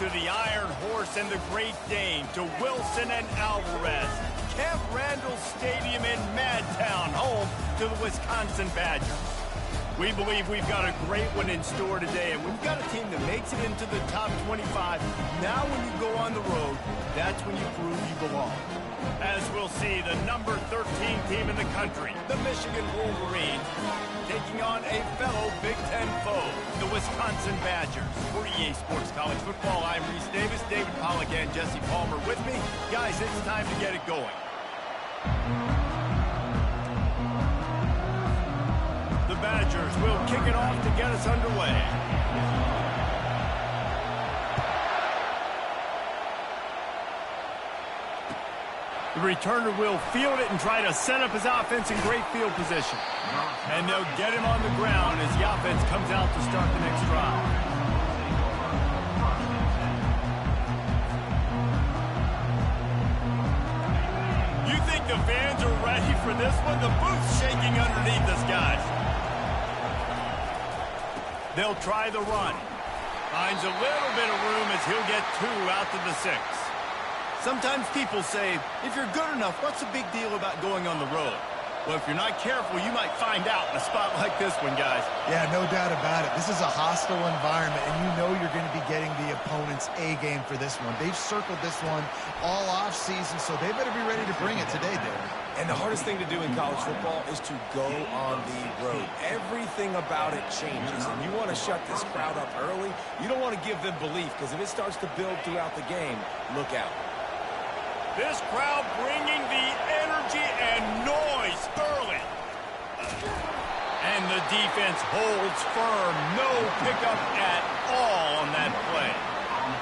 to the Iron Horse and the Great Dane, to Wilson and Alvarez. Camp Randall Stadium in Madtown, home to the Wisconsin Badgers. We believe we've got a great one in store today, and we've got a team that makes it into the top 25. Now when you go on the road, that's when you prove you belong. As we'll see, the number 13 team in the country, the Michigan Wolverines, taking on a fellow Big Ten foe, the Wisconsin Badgers. For EA Sports College Football, I'm Reese Davis, David Pollack, and Jesse Palmer with me. Guys, it's time to get it going. The Badgers will kick it off to get us underway. The returner will field it and try to set up his offense in great field position. And they'll get him on the ground as the offense comes out to start the next drive. You think the fans are ready for this one? The booth's shaking underneath us, guys. They'll try the run. Finds a little bit of room as he'll get 2 out to the 6. Sometimes people say, if you're good enough, what's the big deal about going on the road? Well, if you're not careful, you might find out in a spot like this one, guys. Yeah, no doubt about it. This is a hostile environment, and you know you're going to be getting the opponent's A game for this one. They've circled this one all off season, so they better be ready to bring it today, Darren. And the hardest thing to do in college football is to go on the road. Everything about it changes, and you want to shut this crowd up early. You don't want to give them belief, because if it starts to build throughout the game, look out. This crowd bringing the energy and noise early. And the defense holds firm. No pickup at all on that play.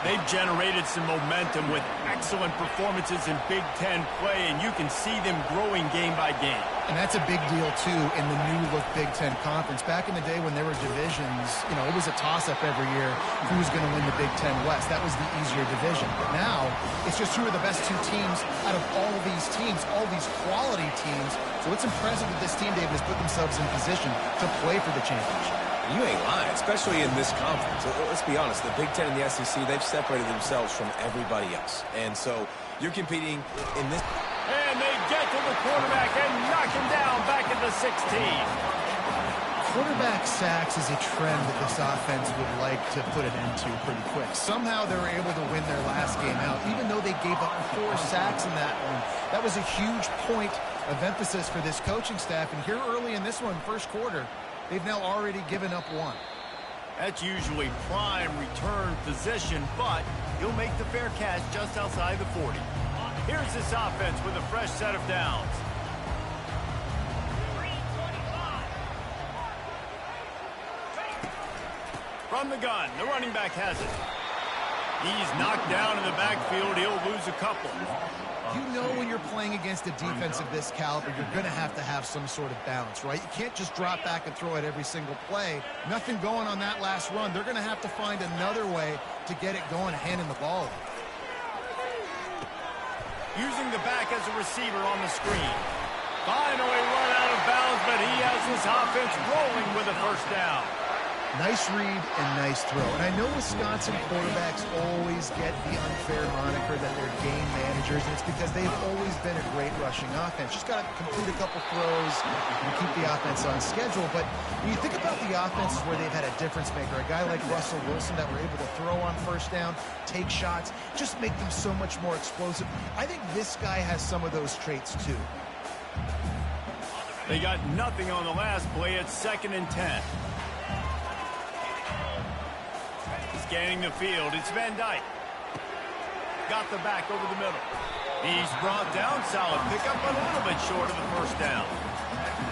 They've generated some momentum with excellent performances in Big Ten play, and you can see them growing game by game. And that's a big deal, too, in the new-look Big Ten Conference. Back in the day when there were divisions, you know, it was a toss-up every year who was going to win the Big Ten West. That was the easier division. But now, it's just who are the best 2 teams out of all of these teams, all these quality teams. So it's impressive that this team, David, has put themselves in position to play for the championship. You ain't lying, especially in this conference. Let's be honest, the Big Ten and the SEC, they've separated themselves from everybody else. And so you're competing in this. And they get to the quarterback and knock him down back at the 16. Quarterback sacks is a trend that this offense would like to put an end to pretty quick. Somehow they were able to win their last game out, even though they gave up 4 sacks in that one. That was a huge point of emphasis for this coaching staff. And here early in this one, first quarter, they've now already given up 1. That's usually prime return position, but he'll make the fair catch just outside the 40. Here's this offense with a fresh set of downs. From the gun, the running back has it. He's knocked down in the backfield. He'll lose a couple. You know when you're playing against a defense of this caliber, you're going to have some sort of balance, right? You can't just drop back and throw it every single play. Nothing going on that last run. They're going to have to find another way to get it going, handing the ball. Using the back as a receiver on the screen. Finally run out of bounds, but he has his offense rolling with a first down. Nice read and nice throw. And I know Wisconsin quarterbacks always get the unfair moniker that they're game managers, and it's because they've always been a great rushing offense. Just got to complete a couple throws and keep the offense on schedule. But when you think about the offenses where they've had a difference maker, a guy like Russell Wilson that were able to throw on first down, take shots, just make them so much more explosive. I think this guy has some of those traits too. They got nothing on the last play. It's 2nd and 10. Scanning the field, it's Van Dyke. Got the back over the middle. He's brought down, solid pickup, a little bit short of the first down.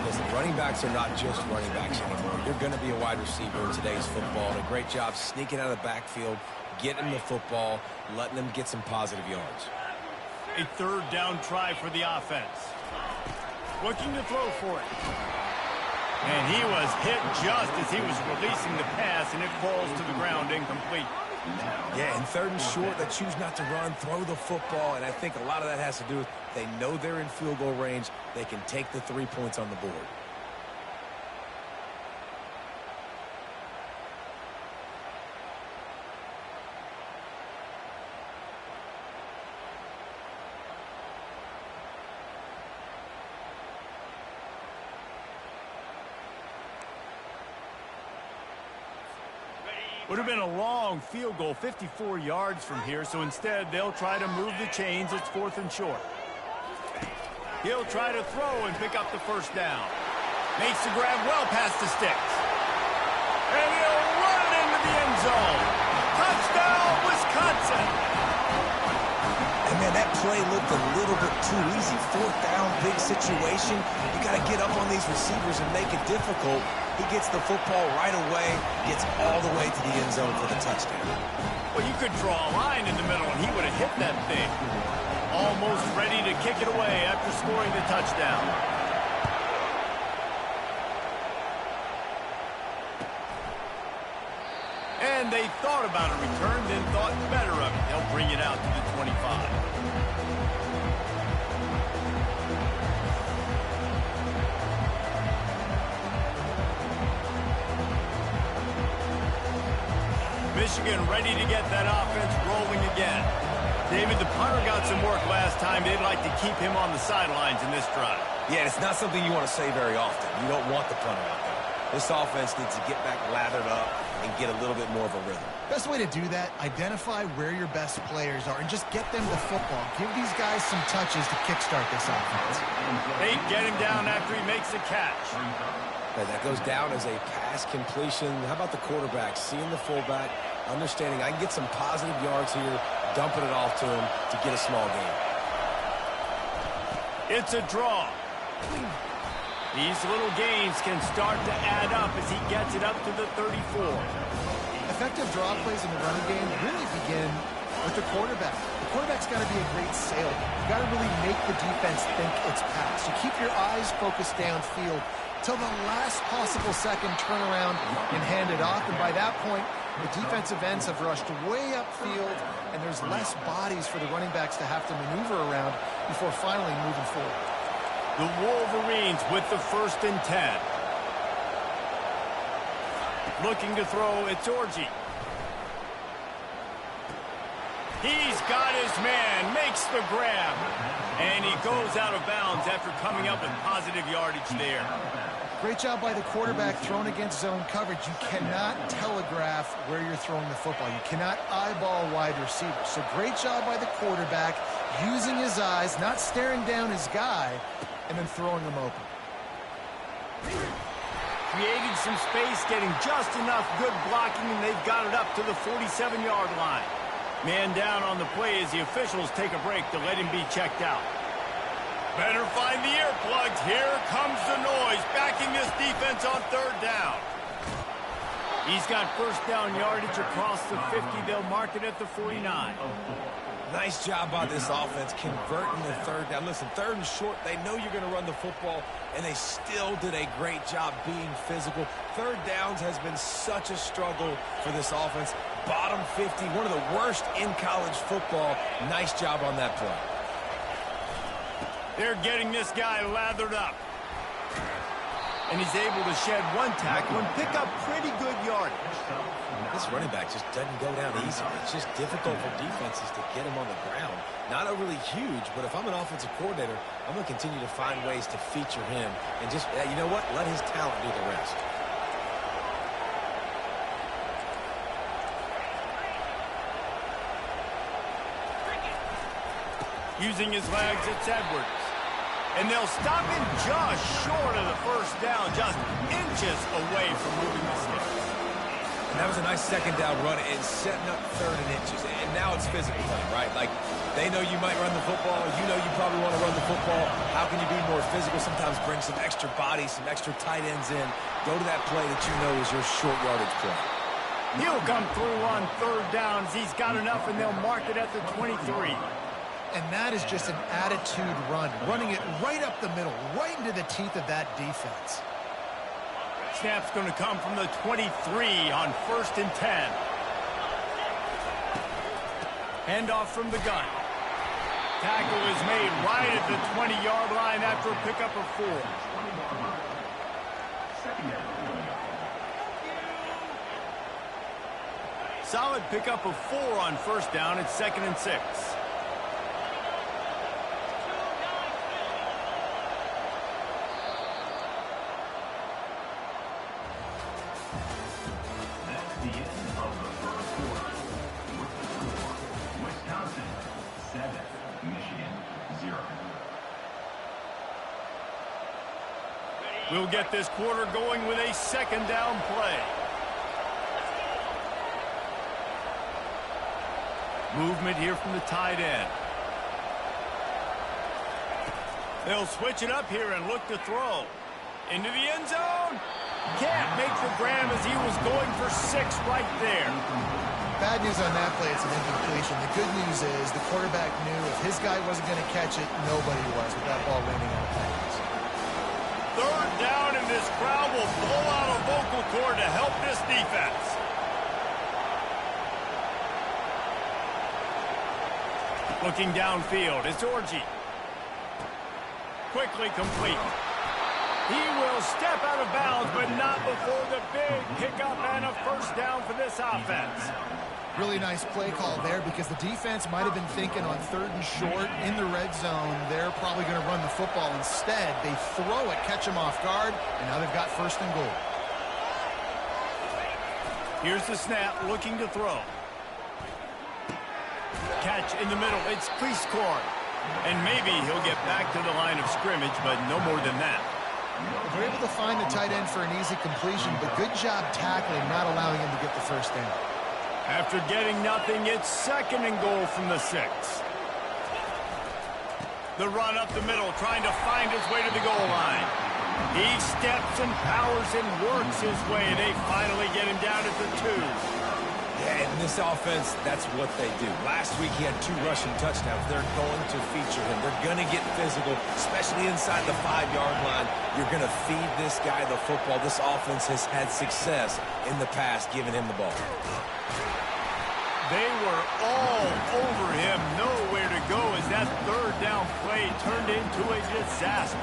Listen, running backs are not just running backs anymore. You're going to be a wide receiver in today's football. And a great job sneaking out of the backfield, getting the football, letting them get some positive yards. A 3rd down try for the offense. Looking to throw for it. And he was hit just as he was releasing the pass, and it falls to the ground incomplete. Yeah, and 3rd and short, they choose not to run, throw the football, and I think a lot of that has to do with they know they're in field goal range. They can take the 3 points on the board. Would have been a long field goal, 54 yards from here, so instead they'll try to move the chains. It's 4th and short. He'll try to throw and pick up the first down. Makes the grab well past the sticks. And he'll run it into the end zone. Touchdown, Wisconsin! And man, that play looked a little bit too easy. 4th down, big situation. You got to get up on these receivers and make it difficult. He gets the football right away, gets all the way to the end zone for the touchdown. Well, you could draw a line in the middle, and he would have hit that thing. Almost ready to kick it away after scoring the touchdown. And they thought about a return, then thought better of it. They'll bring it out to the 25. Michigan ready to get that offense rolling again. David, the punter got some work last time. They'd like to keep him on the sidelines in this drive. Yeah, it's not something you want to say very often. You don't want the punter out there. This offense needs to get back lathered up and get a little bit more of a rhythm. Best way to do that, identify where your best players are and just get them the football. Give these guys some touches to kickstart this offense. They get him down after he makes a catch. That goes down as a pass completion. How about the quarterback seeing the fullback, understanding I can get some positive yards here, dumping it off to him to get a small gain. It's a draw. These little gains can start to add up as he gets it up to the 34. Effective draw plays in the running game really begin with the quarterback. The quarterback's got to be a great sailor. You got to really make the defense think it's pass. You keep your eyes focused downfield till the last possible second, turn around and hand it off. And by that point, the defensive ends have rushed way upfield, and there's less bodies for the running backs to have to maneuver around before finally moving forward. The Wolverines with the 1st and 10. Looking to throw, it's Orji. He's got his man, makes the grab, and he goes out of bounds after coming up with positive yardage there. Great job by the quarterback thrown against zone coverage. You cannot telegraph where you're throwing the football. You cannot eyeball wide receivers. So great job by the quarterback using his eyes, not staring down his guy, and then throwing him open. Creating some space, getting just enough good blocking, and they've got it up to the 47-yard line. Man down on the play as the officials take a break to let him be checked out. Better find the earplugs. Here comes the noise, backing this defense on 3rd down. He's got first down yardage across the 50. They'll mark it at the 49. Nice job by this offense converting the 3rd down. Listen, 3rd and short, they know you're going to run the football, and they still did a great job being physical. 3rd downs has been such a struggle for this offense. Bottom 50, one of the worst in college football. Nice job on that play. They're getting this guy lathered up. And he's able to shed one tackle and pick up pretty good yardage. This running back just doesn't go down easy. It's just difficult for defenses to get him on the ground. Not overly huge, but if I'm an offensive coordinator, I'm going to continue to find ways to feature him and just, you know what, let his talent do the rest. Using his legs, it's Edwards. And they'll stop him just short of the first down, just inches away from moving the sticks. And that was a nice 2nd down run and setting up 3rd and inches. And now it's physical play, right? Like, they know you might run the football. You know you probably want to run the football. How can you be more physical? Sometimes bring some extra bodies, some extra tight ends in. Go to that play that you know is your short yardage play. He'll come through on 3rd downs. He's got enough, and they'll mark it at the 23. And that is just an attitude run, running it right up the middle, right into the teeth of that defense. Snap's going to come from the 23 on 1st and 10. Handoff from the gun. Tackle is made right at the 20-yard line after a pickup of 4. Solid pickup of 4 on 1st down. It's 2nd and 6. The end of We'll get this quarter going with a second down play. Movement here from the tight end. They'll switch it up here and look to throw. Into the end zone. Can't make the grab as he was going for 6 right there. Bad news on that play, it's an incompletion. The good news is the quarterback knew if his guy wasn't going to catch it, nobody was with that ball landing out of bounds. Third down, and this crowd will blow out a vocal cord to help this defense. Looking downfield, it's Orji. Quickly complete. He will step out of bounds, but not before the big pickup and a first down for this offense. Really nice play call there because the defense might have been thinking on 3rd and short in the red zone. They're probably going to run the football. Instead, they throw it, catch him off guard, and now they've got 1st and goal. Here's the snap, looking to throw. Catch in the middle, it's Cleescorn. And maybe he'll get back to the line of scrimmage, but no more than that. They're able to find the tight end for an easy completion, but good job tackling, not allowing him to get the first down. After getting nothing, it's 2nd and goal from the 6. The run up the middle, trying to find his way to the goal line. He steps and powers and works his way, and they finally get him down at the 2. Yeah, in this offense, that's what they do. Last week, he had 2 rushing touchdowns. They're going to feature him. They're going to get physical, especially inside the 5-yard line. You're going to feed this guy the football. This offense has had success in the past giving him the ball. They were all over him. Nowhere to go as that 3rd down play turned into a disaster.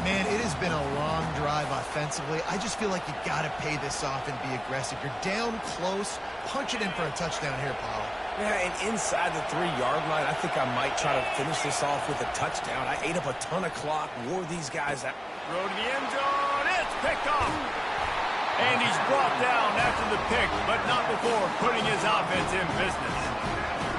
Man, it has been a long drive offensively. I just feel like you got to pay this off and be aggressive. You're down close. Punch it in for a touchdown here, Paul. Yeah, and inside the 3-yard line, I think I might try to finish this off with a touchdown. I ate up a ton of clock, wore these guys out. Throw to the end zone. It's picked off. And he's brought down after the pick, but not before putting his offense in business.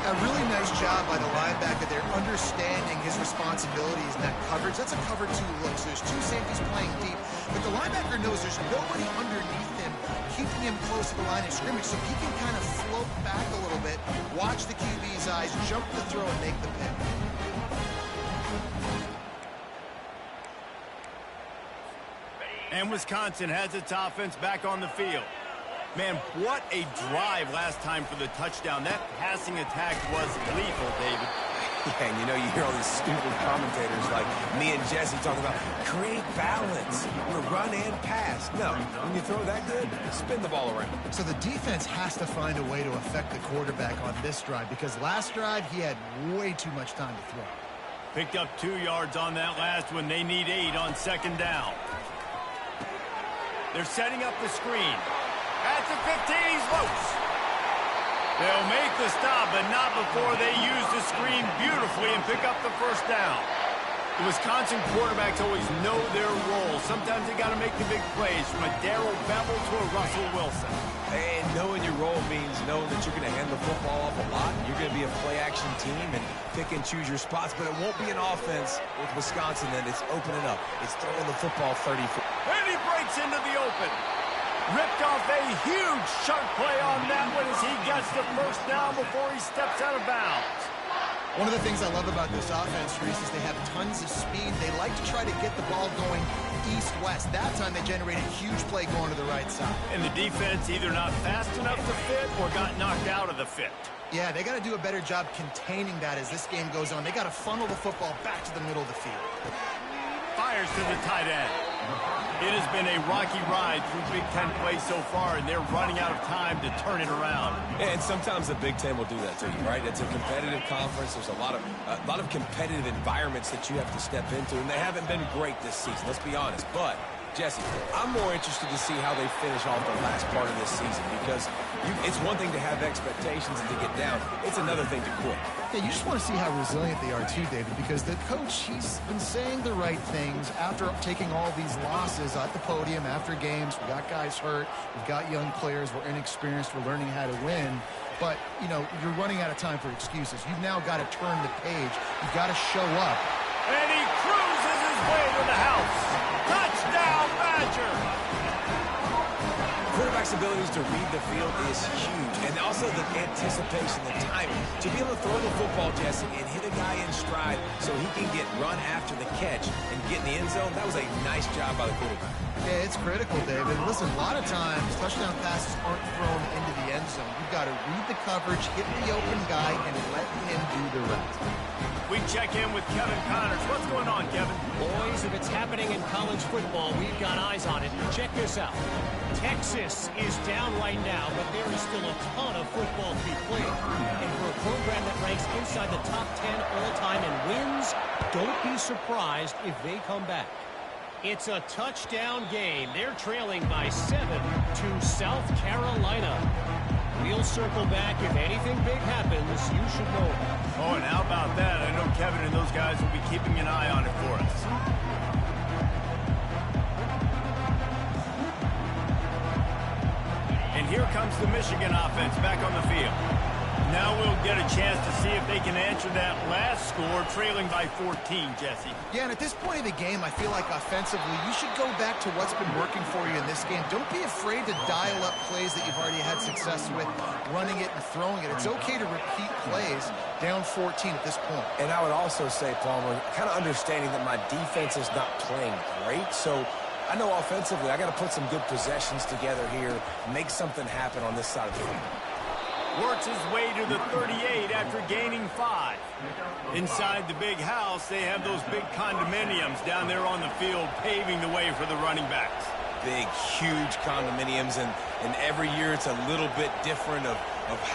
A really nice job by the linebacker there, understanding his responsibilities in that coverage. That's a cover 2 look, so there's 2 safeties playing deep. But the linebacker knows there's nobody underneath him, keeping him close to the line of scrimmage, so he can kind of float back a little bit, watch the QB's eyes, jump the throw, and make the pick. And Wisconsin has its offense back on the field. Man, what a drive last time for the touchdown. That passing attack was lethal, David. Yeah, and you know, you hear all these stupid commentators like me and Jesse talking about create balance. We're run and pass. No, when you throw that good, spin the ball around. So the defense has to find a way to affect the quarterback on this drive because last drive he had way too much time to throw. Picked up 2 yards on that last one. They need 8 on 2nd down. They're setting up the screen. At the 15, he's loose. They'll make the stop, but not before they use the screen beautifully and pick up the first down. The Wisconsin quarterbacks always know their role. Sometimes they got to make the big plays, from a Darrell Bevell to a Russell Wilson. And knowing your role means knowing that you're going to hand the football off a lot. You're going to be a play-action team and pick and choose your spots, but it won't be an offense with Wisconsin that it's opening up. It's throwing the football 30 feet. And he breaks into the open. Ripped off a huge chunk play on that one as he gets the first down before he steps out of bounds. One of the things I love about this offense, Reese, is they have tons of speed. They like to try to get the ball going east-west. That time they generated a huge play going to the right side. And the defense either not fast enough to fit or got knocked out of the fit. Yeah, they got to do a better job containing that as this game goes on. They got to funnel the football back to the middle of the field. Fires to the tight end. It has been a rocky ride through Big Ten play so far, and they're running out of time to turn it around. And sometimes the Big Ten will do that to you, right? It's a competitive conference. There's a lot of competitive environments that you have to step into, and they haven't been great this season. Let's be honest. But Jesse, I'm more interested to see how they finish off the last part of this season because it's one thing to have expectations and to get down. It's another thing to quit. Yeah, you just want to see how resilient they are too, David, because the coach, he's been saying the right things after taking all these losses at the podium after games. We got guys hurt. We've got young players. We're inexperienced. We're learning how to win. But, you know, you're running out of time for excuses. You've now got to turn the page. You've got to show up. And he cruises his way to the house. Touchdown! Badger. Quarterback's abilities to read the field is huge, and also the anticipation, the timing. To be able to throw the football, Jesse, and hit a guy in stride so he can get run after the catch and get in the end zone, that was a nice job by the quarterback. Yeah, it's critical, David. Listen, a lot of times, touchdown passes aren't thrown into the end zone. You've got to read the coverage, hit the open guy, and let him do the rest. We check in with Kevin Connors. What's going on, Kevin? Boys, if it's happening in college football, we've got eyes on it. Check this out. Texas is down right now, but there is still a ton of football to be played. And for a program that ranks inside the top 10 all-time in wins, don't be surprised if they come back. It's a touchdown game. They're trailing by 7 to South Carolina. We'll circle back. If anything big happens, you should know about it. Oh, and how about that? I know Kevin and those guys will be keeping an eye on it for us. And here comes the Michigan offense back on the field. Now we'll get a chance to see if they can answer that last score, trailing by 14, Jesse. Yeah, and at this point of the game, I feel like offensively, you should go back to what's been working for you in this game. Don't be afraid to dial up plays that you've already had success with, running it and throwing it. It's okay to repeat plays down 14 at this point. And I would also say, Palmer, kind of understanding that my defense is not playing great, so I know offensively I got to put some good possessions together here, make something happen on this side of the field. Works his way to the 38 after gaining 5. Inside the big house, they have those big condominiums down there on the field, paving the way for the running backs. Big, huge condominiums, and every year it's a little bit different of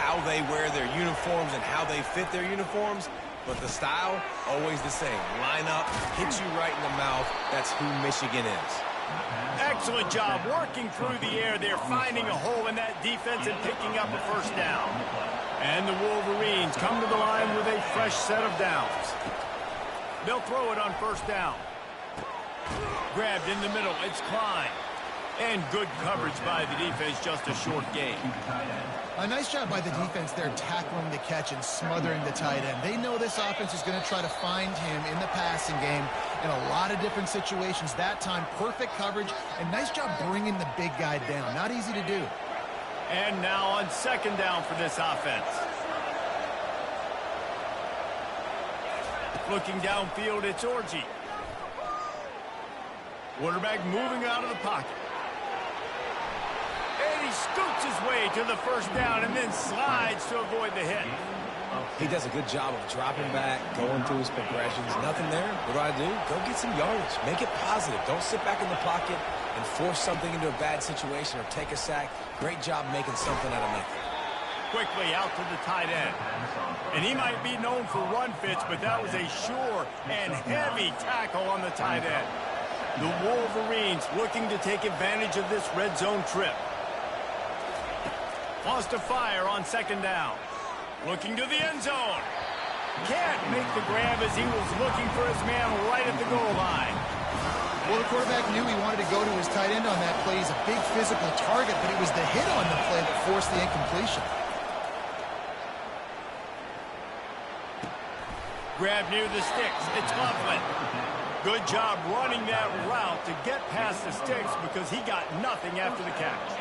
how they wear their uniforms and how they fit their uniforms. But the style, always the same. Line up, hit you right in the mouth. That's who Michigan is. Excellent job working through the air there, finding a hole in that defense and picking up a first down. And the Wolverines come to the line with a fresh set of downs. They'll throw it on first down. Grabbed in the middle, it's Klein. And good coverage by the defense, just a short gain. A nice job by the defense there tackling the catch and smothering the tight end. They know this offense is going to try to find him in the passing game in a lot of different situations. That time, perfect coverage, and nice job bringing the big guy down. Not easy to do. And now on second down for this offense. Looking downfield, it's Orji. Quarterback moving out of the pocket. And he scoots his way to the first down and then slides to avoid the hit. He does a good job of dropping back, going through his progressions. Nothing there. What do? Go get some yardage. Make it positive. Don't sit back in the pocket and force something into a bad situation or take a sack. Great job making something out of nothing. Quickly out to the tight end. And he might be known for run fits, but that was a sure and heavy tackle on the tight end. The Wolverines looking to take advantage of this red zone trip. Wants to fire on second down. Looking to the end zone. Can't make the grab as he was looking for his man right at the goal line. Well, the quarterback knew he wanted to go to his tight end on that play. He's a big physical target, but it was the hit on the play that forced the incompletion. Grab near the sticks. It's Loveland. Good job running that route to get past the sticks because he got nothing after the catch.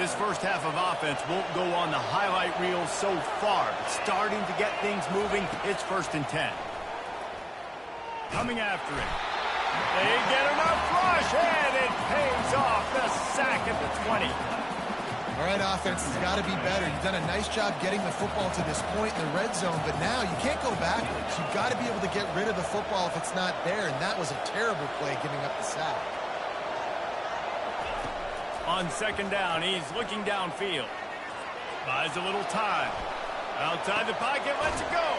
This first half of offense won't go on the highlight reel so far. But starting to get things moving, it's 1st and 10. Coming after it. They get enough rush, and it pays off. The sack at the 20. All right, offense has got to be better. You've done a nice job getting the football to this point in the red zone, but now you can't go backwards. You've got to be able to get rid of the football if it's not there, and that was a terrible play giving up the sack. On second down, he's looking downfield. Buys a little time. Outside the pocket, lets it go.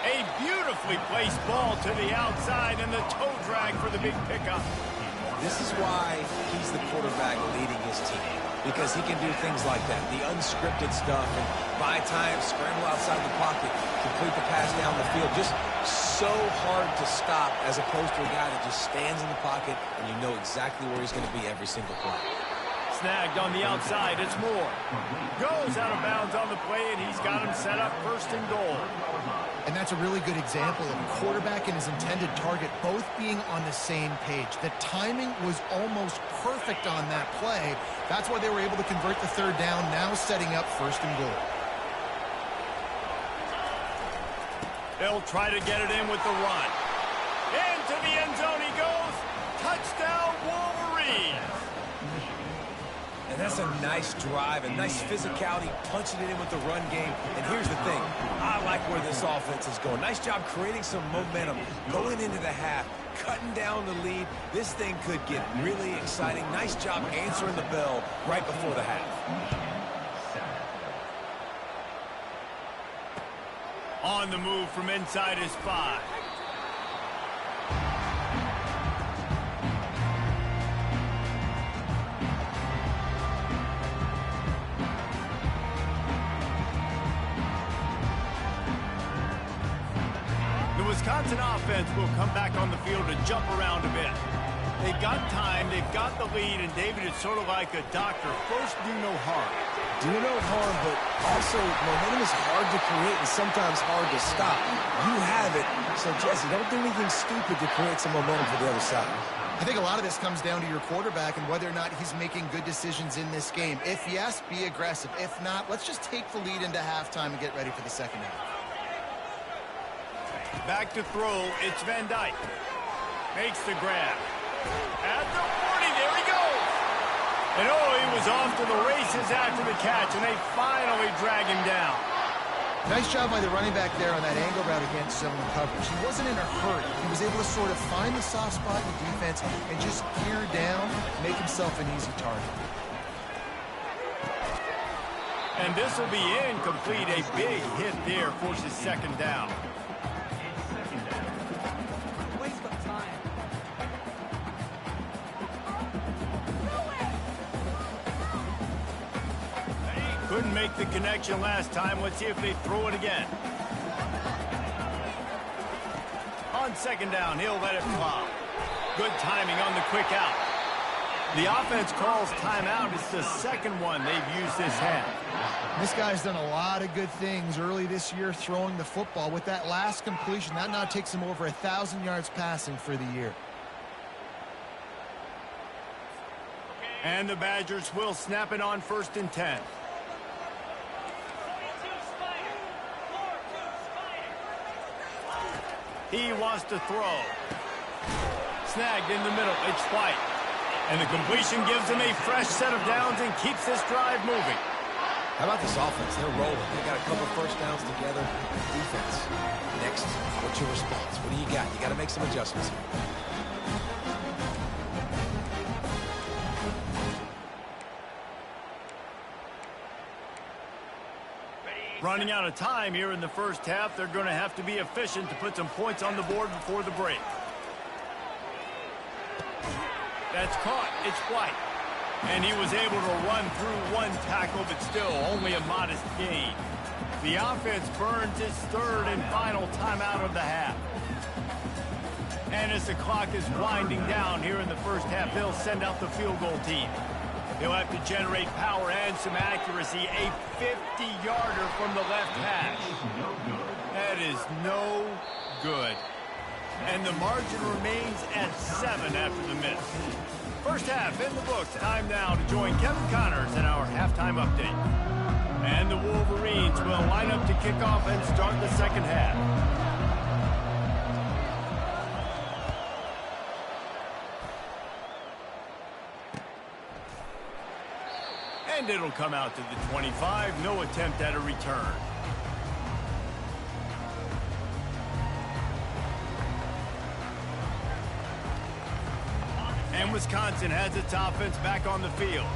A beautifully placed ball to the outside and the toe drag for the big pickup. This is why he's the quarterback leading his team, because he can do things like that, the unscripted stuff, and buy time, scramble outside the pocket, complete the pass down the field. Just so hard to stop as opposed to a guy that just stands in the pocket and you know exactly where he's going to be every single play. Snagged on the outside. It's Moore. Goes out of bounds on the play, and he's got him set up first and goal. And that's a really good example of a quarterback and his intended target both being on the same page. The timing was almost perfect on that play. That's why they were able to convert the third down, now setting up first and goal. They'll try to get it in with the run. Into the end zone he goes. Touchdown, Wolverines. And that's a nice drive, a nice physicality, punching it in with the run game. And here's the thing. I like where this offense is going. Nice job creating some momentum, going into the half, cutting down the lead. This thing could get really exciting. Nice job answering the bell right before the half. On the move from inside his 5. The Wisconsin offense will come back on the field to jump around a bit. They've got time, they've got the lead, and David is sort of like a doctor. First, do no harm. Do no harm, but also momentum is hard to create and sometimes hard to stop. You have it, so Jesse, don't do anything stupid to create some momentum for the other side. I think a lot of this comes down to your quarterback and whether or not he's making good decisions in this game. If yes, be aggressive. If not, let's just take the lead into halftime and get ready for the second half. Back to throw, it's Van Dyke. Makes the grab. At the 40, there he goes. And oh, he was off to the races after the catch, and they finally drag him down. Nice job by the running back there on that angle route against zone coverage. He wasn't in a hurry. He was able to sort of find the soft spot in the defense and just gear down, make himself an easy target. And this will be incomplete. A big hit there forces second down. Couldn't make the connection last time. Let's see if they throw it again. On second down, he'll let it fly. Good timing on the quick out. The offense calls timeout. It's the second one they've used this half. This guy's done a lot of good things early this year throwing the football. With that last completion, that now takes him over 1,000 yards passing for the year. And the Badgers will snap it on first and 10. He wants to throw. Snagged in the middle. It's White. And the completion gives him a fresh set of downs and keeps this drive moving. How about this offense? They're rolling. They got a couple first downs together. Defense. Next, what's your response? What do you got? You got to make some adjustments here. Running out of time here in the first half. They're going to have to be efficient to put some points on the board before the break. That's caught. It's White. And he was able to run through one tackle, but still only a modest gain. The offense burns its third and final timeout of the half. And as the clock is winding down here in the first half, they'll send out the field goal team. He'll have to generate power and some accuracy. A 50-yarder from the left hash. That is no good. And the margin remains at 7 after the miss. First half in the books. Time now to join Kevin Connors in our halftime update. And the Wolverines will line up to kick off and start the second half. And it'll come out to the 25. No attempt at a return. And Wisconsin has its offense back on the field.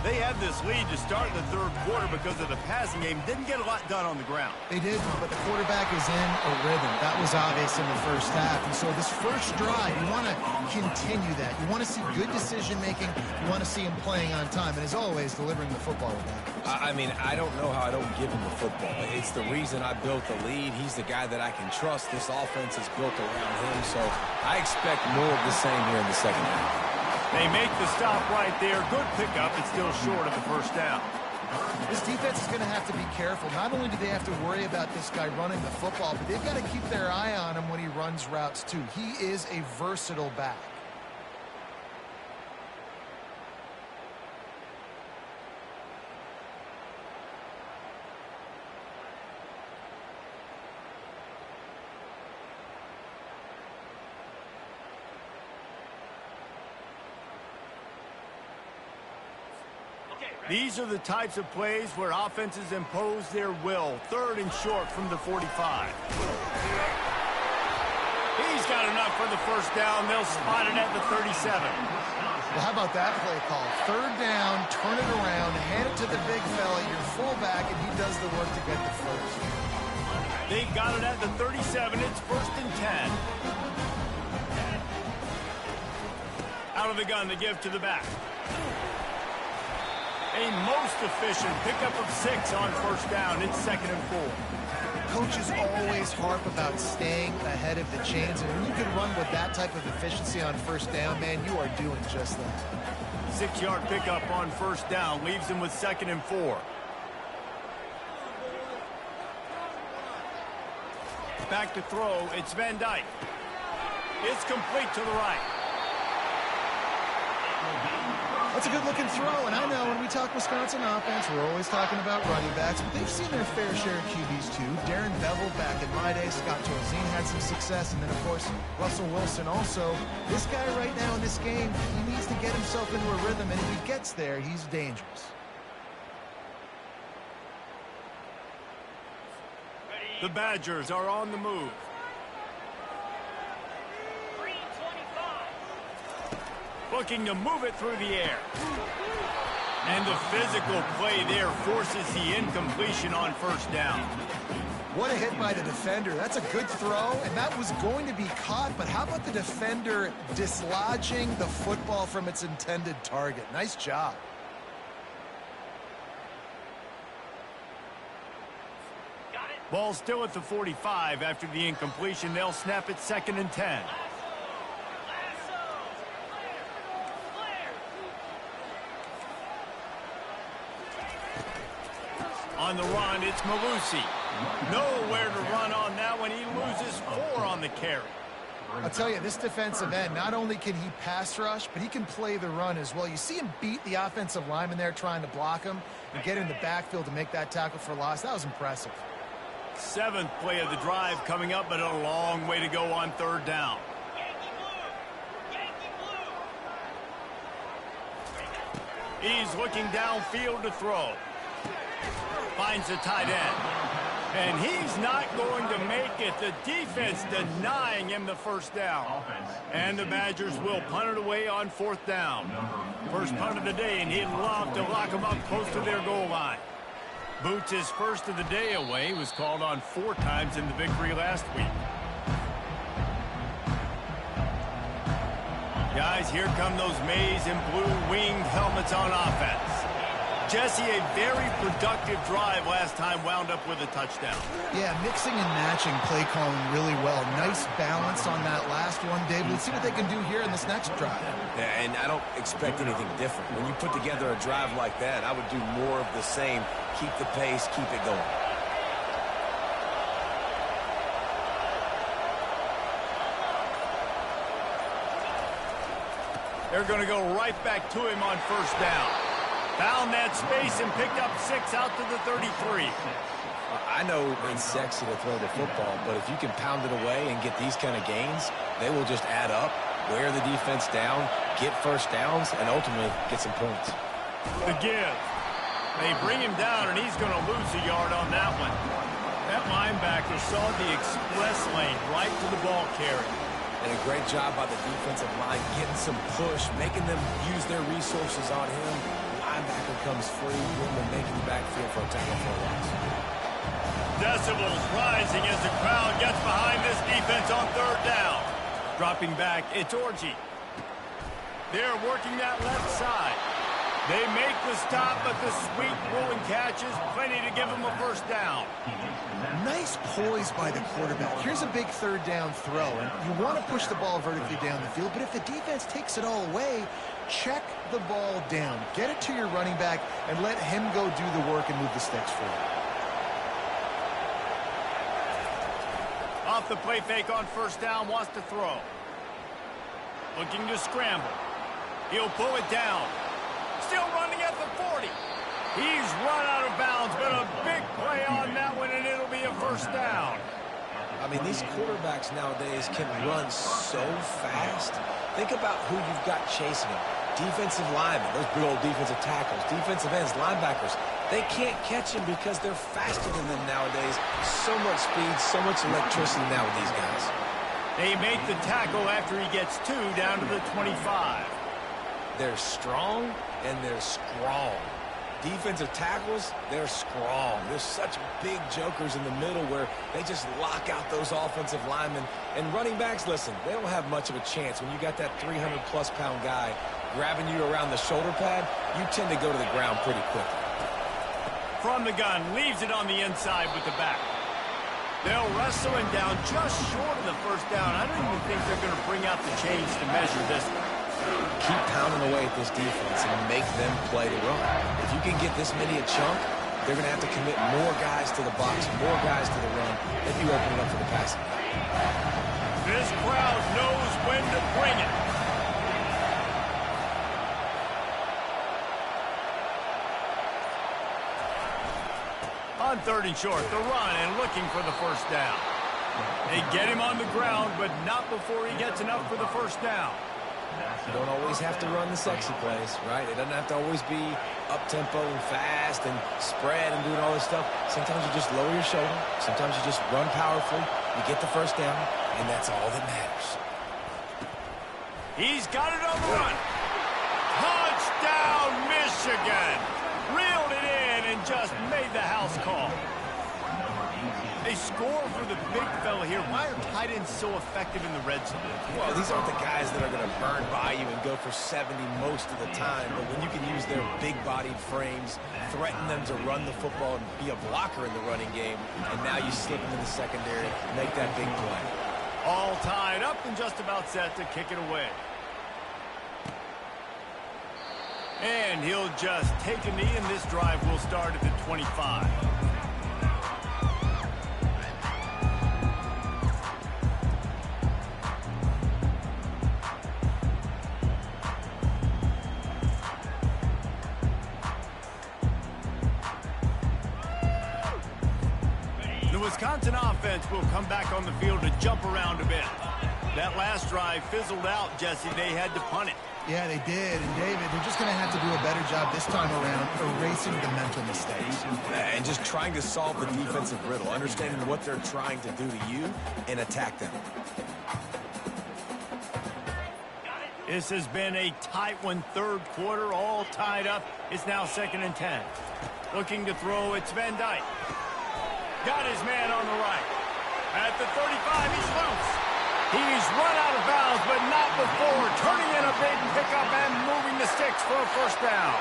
They had this lead to start the third quarter because of the passing game. Didn't get a lot done on the ground. They did, but the quarterback is in a rhythm. That was obvious in the first half. And so this first drive, you want to continue that. You want to see good decision-making. You want to see him playing on time. And as always, delivering the football with that. I mean, I don't know how I don't give him the football. It's the reason I built the lead. He's the guy that I can trust. This offense is built around him. So I expect more of the same here in the second half. They make the stop right there. Good pickup. It's still short of the first down. This defense is going to have to be careful. Not only do they have to worry about this guy running the football, but they've got to keep their eye on him when he runs routes too. He is a versatile back. These are the types of plays where offenses impose their will. 3rd and short from the 45. He's got enough for the first down. They'll spot it at the 37. Well, how about that play call? 3rd down, turn it around, hand it to the big fella, your fullback, and he does the work to get the first. They got it at the 37. It's 1st and 10. Out of the gun, the give to the back. A most efficient pickup of 6 on first down. It's 2nd and 4. Coaches always harp about staying ahead of the chains, and when you can run with that type of efficiency on first down, man, you are doing just that. 6-yard pickup on first down leaves him with 2nd and 4. Back to throw. It's Van Dyke. It's complete to the right. That's a good-looking throw, and I know when we talk Wisconsin offense, we're always talking about running backs, but they've seen their fair share of QBs too. Darren Bevel back in my day, Scott Torzine had some success, and then, of course, Russell Wilson also. This guy right now in this game, he needs to get himself into a rhythm, and if he gets there, he's dangerous. The Badgers are on the move. Looking to move it through the air. And the physical play there forces the incompletion on first down. What a hit by the defender. That's a good throw, and that was going to be caught, but how about the defender dislodging the football from its intended target? Nice job. Ball still at the 45 after the incompletion. They'll snap it 2nd and 10. On the run, it's Malusi. Nowhere to run on that one. He loses 4 on the carry. I'll tell you, this defensive end, not only can he pass rush, but he can play the run as well. You see him beat the offensive lineman there trying to block him and get in the backfield to make that tackle for loss. That was impressive. 7th play of the drive coming up, but a long way to go on 3rd down. He's looking downfield to throw. Finds the tight end. And he's not going to make it. The defense denying him the first down. And the Badgers will punt it away on 4th down. First punt of the day, and he'd love to lock them up close to their goal line. Boots his first of the day away. Was called on 4 times in the victory last week. Guys, here come those maize and blue winged helmets on offense. Jesse, a very productive drive last time, wound up with a touchdown. Yeah, mixing and matching play calling really well. Nice balance on that last one, Dave. Let's see what they can do here in this next drive. Yeah, and I don't expect anything different. When you put together a drive like that, I would do more of the same. Keep the pace, keep it going. They're going to go right back to him on first down. Found that space and picked up 6 out to the 33. I know it's sexy to throw the football, but if you can pound it away and get these kind of gains, they will just add up, wear the defense down, get first downs, and ultimately get some points. The give. They bring him down, and he's going to lose a yard on that one. That linebacker saw the express lane right to the ball carrier. And a great job by the defensive line getting some push, making them use their resources on him. Linebacker comes free, boom, and making the backfield for a tackle for a loss. Decibels rising as the crowd gets behind this defense on 3rd down. Dropping back, it's Orji. They're working that left side. They make the stop, but the sweet rolling catch is plenty to give them a first down. Nice poise by the quarterback. Here's a big third down throw, and you want to push the ball vertically down the field, but if the defense takes it all away, check the ball down. Get it to your running back and let him go do the work and move the sticks for you. Off the play fake on first down, wants to throw. Looking to scramble. He'll pull it down. Still running at the 40. He's run out of bounds, but a big play on that one, and it'll be a first down. I mean, these quarterbacks nowadays can run so fast. Think about who you've got chasing them. Defensive linemen, those big old defensive tackles, defensive ends, linebackers. They can't catch them because they're faster than them nowadays. So much speed, so much electricity now with these guys. They make the tackle after he gets 2 down to the 25. They're strong and they're strong. Defensive tackles, they're strong. There's such big jokers in the middle where they just lock out those offensive linemen. And running backs, listen, they don't have much of a chance. When you got that 300-plus pound guy grabbing you around the shoulder pad, you tend to go to the ground pretty quickly. From the gun, leaves it on the inside with the back. They'll wrestle him down just short of the first down. I don't even think they're going to bring out the chains to measure this one. Keep pounding away at this defense and make them play the run. If you can get this many a chunk, they're going to have to commit more guys to the box, more guys to the run, if you open it up for the passing game. This crowd knows when to bring it. On 3rd and short, the run and looking for the first down. They get him on the ground, but not before he gets enough for the first down. You don't always have to run the sexy plays, right? It doesn't have to always be up-tempo and fast and spread and doing all this stuff. Sometimes you just lower your shoulder. Sometimes you just run powerfully. You get the first down, and that's all that matters. He's got it on the run. Touchdown, Michigan. Reeled it in and just made the house call. They score for the big fella here. Why are tight ends so effective in the red zone? Well, these aren't the guys that are going to burn by you and go for 70 most of the time. But when you can use their big-bodied frames, threaten them to run the football and be a blocker in the running game, and now you slip into the secondary, make that big play. All tied up and just about set to kick it away. And he'll just take a knee, and this drive will start at the 25. Wisconsin offense will come back on the field to jump around a bit. That last drive fizzled out, Jesse. They had to punt it. Yeah, they did. And, David, they're just going to have to do a better job this time around erasing the mental mistakes. And just trying to solve the defensive riddle, understanding what they're trying to do to you and attack them. This has been a tight one, 3rd quarter, all tied up. It's now 2nd and 10. Looking to throw, it's Van Dyke. Got his man on the right. At the 35, he's loose. He's run out of bounds, but not before turning in a big pickup and moving the sticks for a first down.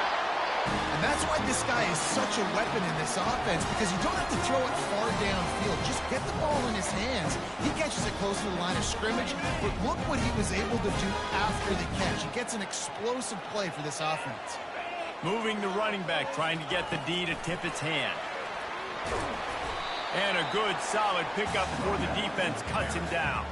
And that's why this guy is such a weapon in this offense, because you don't have to throw it far downfield. Just get the ball in his hands. He catches it close to the line of scrimmage, but look what he was able to do after the catch. He gets an explosive play for this offense. Moving the running back, trying to get the D to tip its hand. And a good, solid pickup before the defense cuts him down.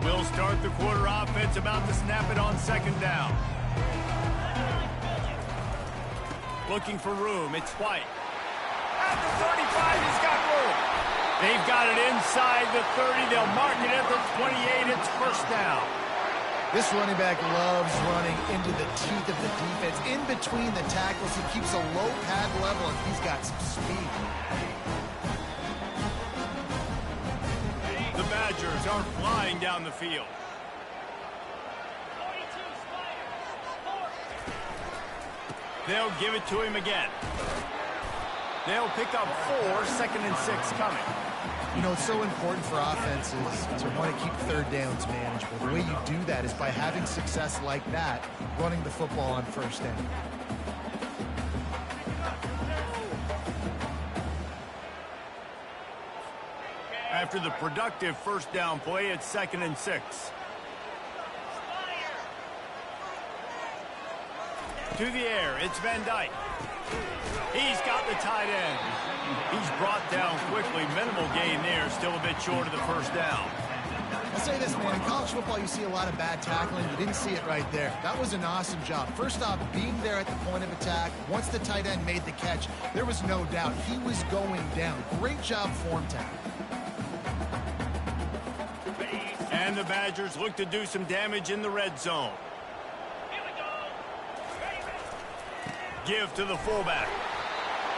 We'll start the quarter offense, about to snap it on 2nd down. Looking for room, it's White. At the 35, he's got room. They've got it inside the 30. They'll mark it at the 28. It's first down. This running back loves running into the teeth of the defense. In between the tackles, he keeps a low pad level, and he's got some speed. Badgers are flying down the field. They'll give it to him again. They'll pick up 4, 2nd and 6 coming. You know, it's so important for offenses to want to keep third downs manageable. The way you do that is by having success like that, running the football on first down. After the productive first down play, it's 2nd and 6. To the air, it's Van Dyke. He's got the tight end. He's brought down quickly. Minimal gain there, still a bit short of the first down. I'll say this, man. In college football, you see a lot of bad tackling. You didn't see it right there. That was an awesome job. First off, being there at the point of attack. Once the tight end made the catch, there was no doubt he was going down. Great job form tackle. And the Badgers look to do some damage in the red zone. Give to the fullback.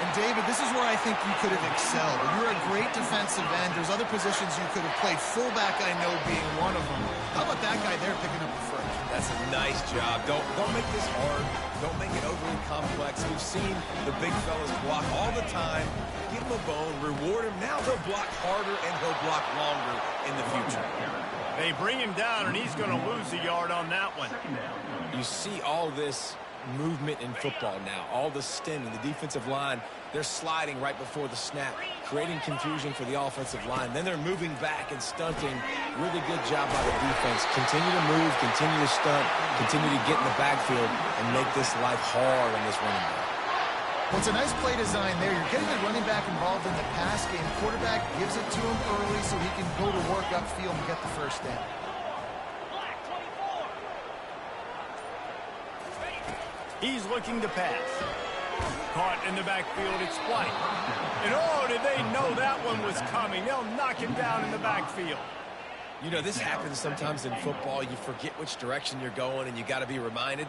And, David, this is where I think you could have excelled. You're a great defensive end. There's other positions you could have played. Fullback, I know, being one of them. How about that guy there picking up the first? That's a nice job. Don't make this hard. Don't make it overly complex. We've seen the big fellas block all the time. Give him a bone, reward him. Now he'll block harder and he'll block longer in the future. They bring him down, and he's going to lose a yard on that one. You see all this movement in football now. All the stemming, the defensive line, they're sliding right before the snap, creating confusion for the offensive line. Then they're moving back and stunting. Really good job by the defense. Continue to move, continue to stunt, continue to get in the backfield and make this life hard on this running back. Well, it's a nice play design there. You're getting the running back involved in the pass game. Quarterback gives it to him early so he can go to work upfield and get the first down. He's looking to pass. Caught in the backfield, it's White. And oh, did they know that one was coming? They'll knock him down in the backfield. You know, this happens sometimes in football. You forget which direction you're going, and you got to be reminded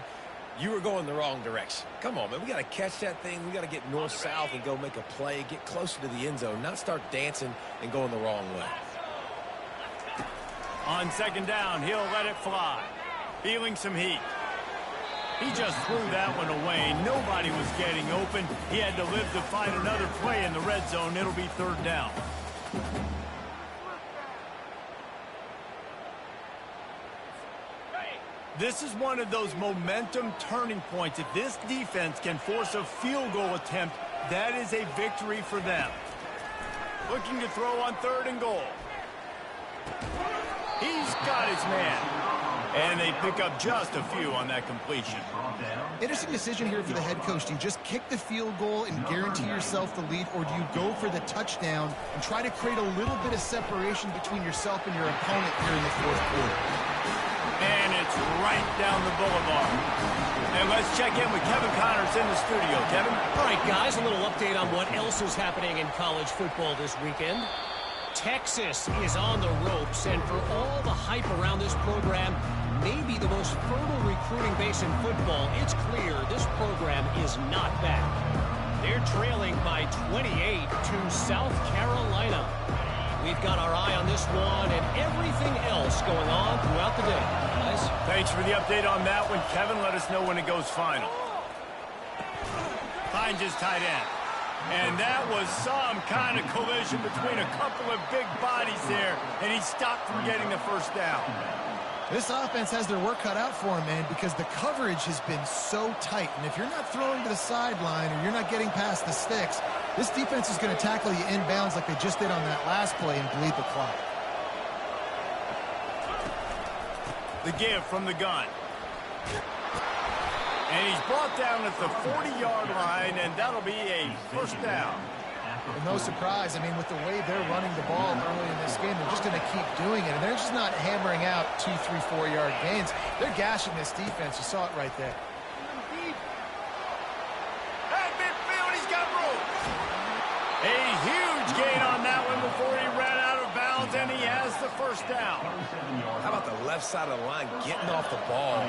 you were going the wrong direction. Come on, man. We got to catch that thing. We got to get north-south and go make a play, get closer to the end zone, not start dancing and going the wrong way. On 2nd down, he'll let it fly. Feeling some heat. He just threw that one away. Nobody was getting open. He had to live to find another play in the red zone. It'll be 3rd down. This is one of those momentum turning points. If this defense can force a field goal attempt, that is a victory for them. Looking to throw on 3rd and goal. He's got his man. And they pick up just a few on that completion. Interesting decision here for the head coach. Do you just kick the field goal and guarantee yourself the lead, or do you go for the touchdown and try to create a little bit of separation between yourself and your opponent here in the 4th quarter? And it's right down the boulevard. And let's check in with Kevin Connors in the studio. Kevin? All right, guys, a little update on what else is happening in college football this weekend. Texas is on the ropes, and for all the hype around this program, maybe the most fertile recruiting base in football, it's clear this program is not back. They're trailing by 28 to South Carolina. We've got our eye on this one and everything else going on throughout the day. Guys? Thanks for the update on that one, Kevin. Let us know when it goes final. Finds his tight end. And that was some kind of collision between a couple of big bodies there, and he stopped from getting the first down. This offense has their work cut out for them, man, because the coverage has been so tight. And if you're not throwing to the sideline or you're not getting past the sticks, this defense is going to tackle you inbounds like they just did on that last play and bleed the clock. The give from the gun. And he's brought down at the 40-yard line, and that'll be a first down. And no surprise, I mean, with the way they're running the ball early in this game, they're just going to keep doing it. And they're just not hammering out 2, 3, 4-yard gains. They're gashing this defense. You saw it right there. At midfield, he's got room. A huge gain on that one before he ran out of bounds, and he has the first down. How about the left side of the line getting off the ball,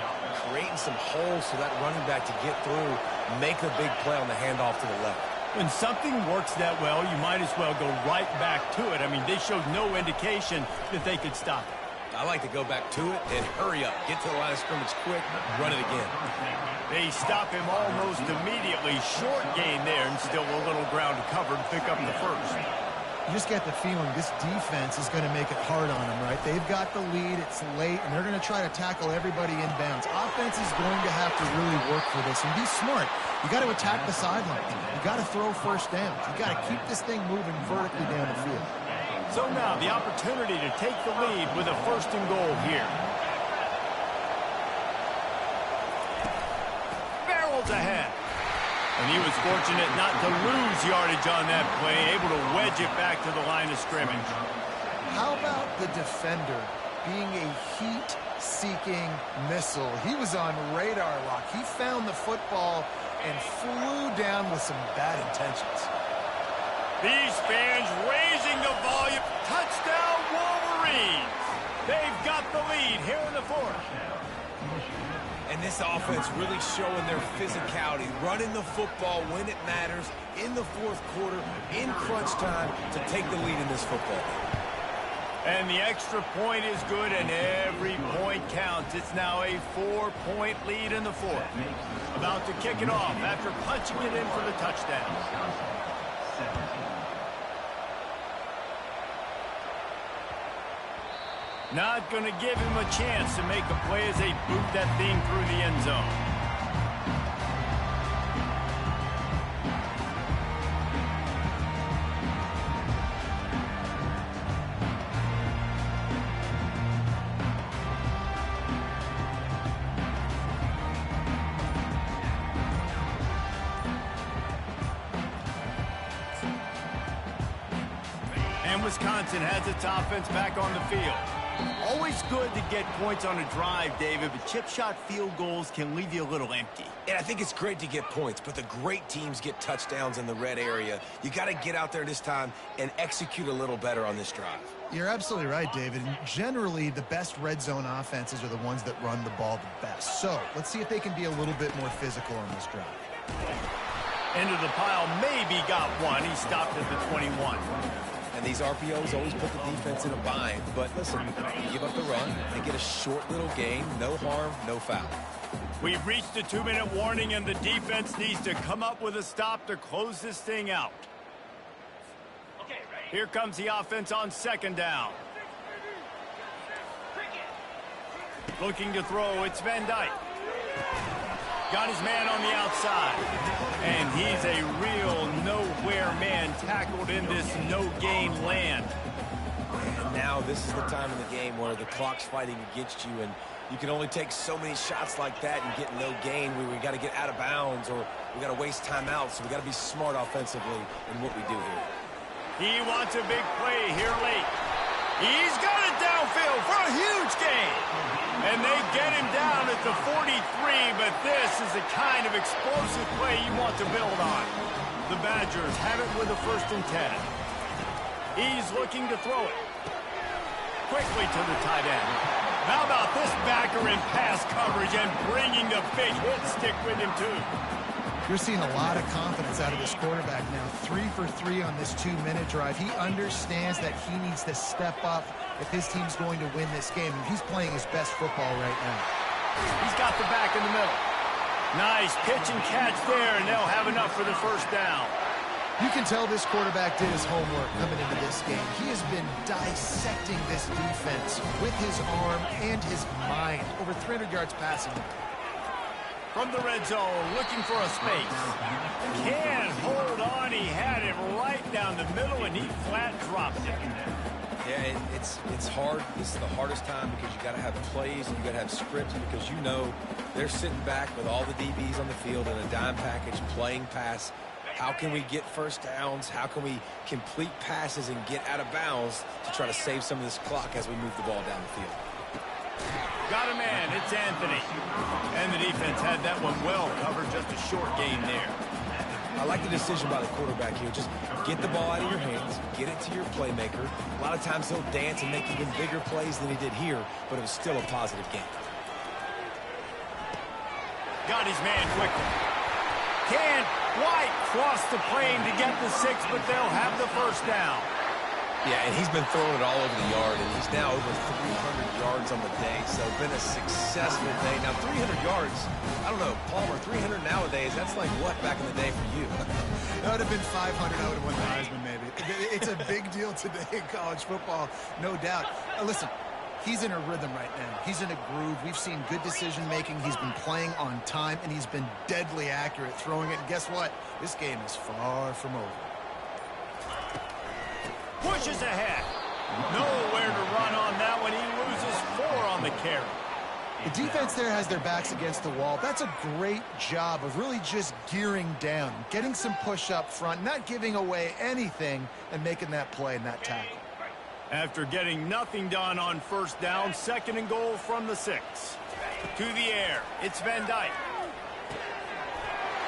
creating some holes for that running back to get through, make a big play on the handoff to the left. When something works that well, you might as well go right back to it. I mean, they showed no indication that they could stop it. I like to go back to it and hurry up. Get to the line of scrimmage quick, run it again. They stop him almost immediately. Short gain there and still a little ground to cover to pick up the first. You just get the feeling this defense is going to make it hard on them, right? They've got the lead, it's late, and they're going to try to tackle everybody inbounds. Offense is going to have to really work for this and be smart. You got to attack the sidelines. You got to throw first downs. You got to keep this thing moving vertically down the field. So now the opportunity to take the lead with a first and goal here. Barrels ahead. And he was fortunate not to lose yardage on that play, able to wedge it back to the line of scrimmage. How about the defender being a heat-seeking missile? He was on radar lock. He found the football and flew down with some bad intentions. These fans raising the volume. Touchdown, Wolverines! They've got the lead here in the fourth. And this offense really showing their physicality, running the football when it matters, in the fourth quarter, in crunch time, to take the lead in this football game. And the extra point is good, and every point counts. It's now a 4-point lead in the fourth. About to kick it off after punching it in for the touchdown. Not going to give him a chance to make a play as they boot that thing through the end zone. And Wisconsin has its offense back on the field. Always good to get points on a drive, David, but chip shot field goals can leave you a little empty. And I think it's great to get points, but the great teams get touchdowns in the red area. You got to get out there this time and execute a little better on this drive. You're absolutely right, David. And generally, the best red zone offenses are the ones that run the ball the best. So let's see if they can be a little bit more physical on this drive. Into the pile, maybe got one. He stopped at the 21. And these RPOs always put the defense in a bind. But listen, you give up the run, they get a short little gain, no harm, no foul. We've reached the 2-minute warning, and the defense needs to come up with a stop to close this thing out. Here comes the offense on second down. Looking to throw, it's Van Dyke. Got his man on the outside. And he's a real nowhere man tackled in this no-gain land. And now this is the time in the game where the clock's fighting against you, and you can only take so many shots like that and get no gain. We got to get out of bounds, or we got to waste timeouts, so we got to be smart offensively in what we do here. He wants a big play here late. He's got it downfield for a huge gain. And they get him down at the 43, but this is the kind of explosive play you want to build on. The Badgers have it with a 1st and 10. He's looking to throw it. Quickly to the tight end. How about this backer in pass coverage and bringing the big hit stick with him, too? You're seeing a lot of confidence out of this quarterback now. 3 for 3 on this 2-minute drive. He understands that he needs to step up if his team's going to win this game. And he's playing his best football right now. He's got the back in the middle. Nice pitch and catch there, and they'll have enough for the 1st down. You can tell this quarterback did his homework coming into this game. He has been dissecting this defense with his arm and his mind. Over 300 yards passing. From the red zone, looking for a space. Can't hold on. He had it right down the middle, and he flat dropped it. Yeah, it's hard. This is the hardest time because you got to have plays and you got to have scripts, because you know they're sitting back with all the DBs on the field in a dime package playing pass. How can we get first downs? How can we complete passes and get out of bounds to try to save some of this clock as we move the ball down the field? Got a man. It's Anthony. And the defense had that one well covered. Just a short gain there. I like the decision by the quarterback here. Just get the ball out of your hands, get it to your playmaker. A lot of times he'll dance and make even bigger plays than he did here, but it was still a positive game. Got his man quickly. Can't quite cross the plane to get the 6, but they'll have the first down. Yeah, and he's been throwing it all over the yard, and he's now over 300 yards on the day, so been a successful day. Now, 300 yards, I don't know, Palmer, 300 nowadays, that's like what back in the day for you? That would have been 500. I would have won the Heisman, maybe. It's a big deal today in college football, no doubt. Listen, he's in a rhythm right now. He's in a groove. We've seen good decision-making. He's been playing on time, and he's been deadly accurate throwing it. And guess what? This game is far from over. Pushes ahead. Nowhere to run on that one. He loses 4 on the carry. The defense there has their backs against the wall. That's a great job of really just gearing down, getting some push up front, not giving away anything, and making that play and that tackle. After getting nothing done on first down, 2nd and goal from the 6. To the air. It's Van Dyke.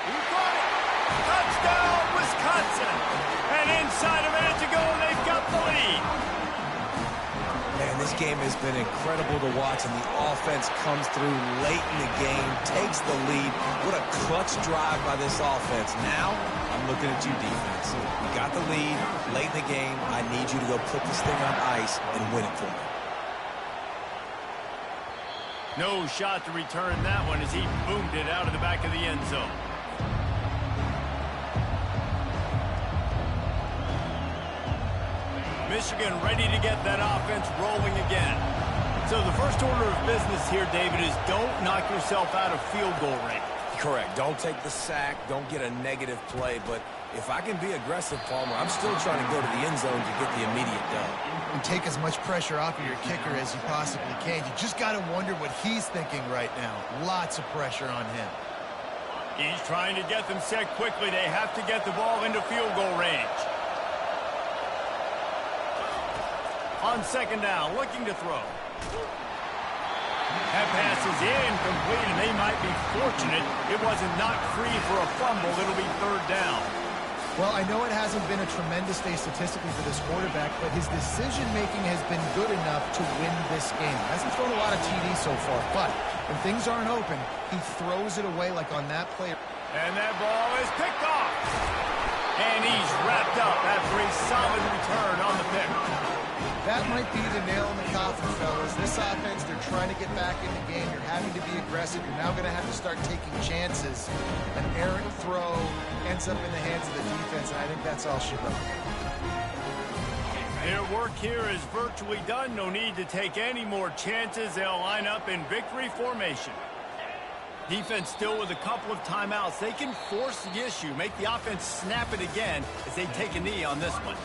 He got it. Touchdown, Wisconsin. And inside a minute to go, they've got the lead. Man, this game has been incredible to watch, and the offense comes through late in the game, takes the lead. What a clutch drive by this offense. Now, I'm looking at you, defense. You got the lead late in the game. I need you to go put this thing on ice and win it for me. No shot to return that one as he boomed it out of the back of the end zone. Michigan ready to get that offense rolling again. So the first order of business here, David, is don't knock yourself out of field goal range. Correct. Don't take the sack. Don't get a negative play. But if I can be aggressive, Palmer, I'm still trying to go to the end zone to get the immediate done. And take as much pressure off of your kicker as you possibly can. You just got to wonder what he's thinking right now. Lots of pressure on him. He's trying to get them set quickly. They have to get the ball into field goal range. On 2nd down, looking to throw. That pass is incomplete, and they might be fortunate it wasn't knocked free for a fumble. It'll be 3rd down. Well, I know it hasn't been a tremendous day statistically for this quarterback, but his decision-making has been good enough to win this game. Hasn't thrown a lot of TDs so far, but when things aren't open, he throws it away like on that play. And that ball is picked off. And he's wrapped up after a solid return on the pick. That might be the nail in the coffin, fellas. This offense, they're trying to get back in the game. You're having to be aggressive. You're now going to have to start taking chances. An errant throw ends up in the hands of the defense, and I think that's all she wrote. Their work here is virtually done. No need to take any more chances. They'll line up in victory formation. Defense still with a couple of timeouts. They can force the issue, make the offense snap it again as they take a knee on this one.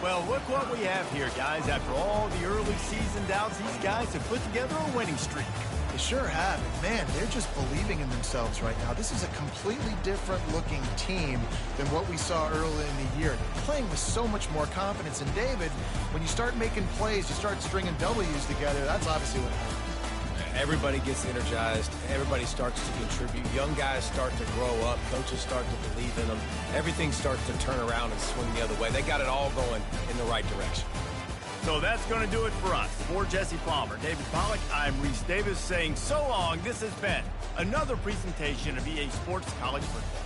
Well, look what we have here, guys. After all the early season doubts, these guys have put together a winning streak. They sure have. And man, they're just believing in themselves right now. This is a completely different looking team than what we saw early in the year. They're playing with so much more confidence. And David, when you start making plays, you start stringing W's together, that's obviously what happens. Everybody gets energized. Everybody starts to contribute. Young guys start to grow up. Coaches start to believe in them. Everything starts to turn around and swing the other way. They got it all going in the right direction. So that's going to do it for us. For Jesse Palmer, David Pollack, I'm Reese Davis saying so long. This has been another presentation of EA Sports College Football.